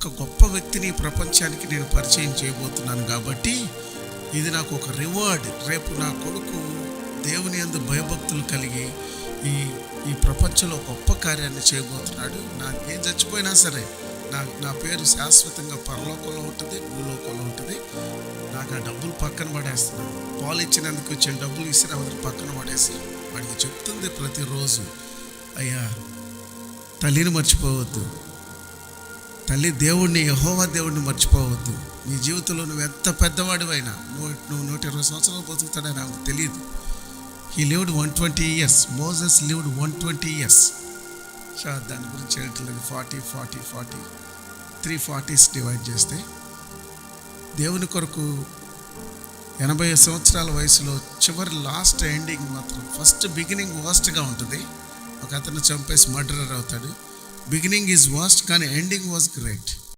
ఒక గొప్ప వ్యక్తిని ఈ ప్రపంచానికి నేను పరిచయం చేయబోతున్నాను కాబట్టి ఇది నాకు ఒక రివార్డ్. రేపు నా కొడుకు దేవుని యందు భయభక్తులు కలిగి ఈ ప్రపంచంలో గొప్ప కార్యాన్ని చేయబోతున్నాడు. నాకేం చచ్చిపోయినా సరే నా పేరు శాశ్వతంగా పరలోకంలో ఉంటుంది, భూలోకంలో ఉంటుంది. నాకు ఆ డబ్బులు పక్కన పడేస్తున్నాను. పాలు ఇచ్చినందుకు ఇచ్చిన డబ్బులు ఇస్తే అవతల పక్కన పడేసి వాడికి చెప్తుంది ప్రతిరోజు, అయ్యా తల్లిని మర్చిపోవద్దు, తల్లి దేవుణ్ణి, యెహోవా దేవుణ్ణి మర్చిపోవద్దు. నీ జీవితంలో నువ్వు ఎంత పెద్దవాడివైనా నువ్వు 120 సంవత్సరాలు బతుకుతాడని నాకు తెలియదు. He lived 120 years. Moses lived 120 years. దాని గురించి ఏంటలేదు. 40 3 40s డివైడ్ చేస్తే దేవుని కొరకు 80 సంవత్సరాల వయసులో చివరి లాస్ట్ ఎండింగ్ మాత్రం, ఫస్ట్ బిగినింగ్ వర్స్ట్గా ఉంటుంది. ఒక అతను చంపేసి మర్డరర్ అవుతాడు. బిగినింగ్ ఈజ్ వర్స్ట్, కానీ ఎండింగ్ వాజ్ గ్రేట్.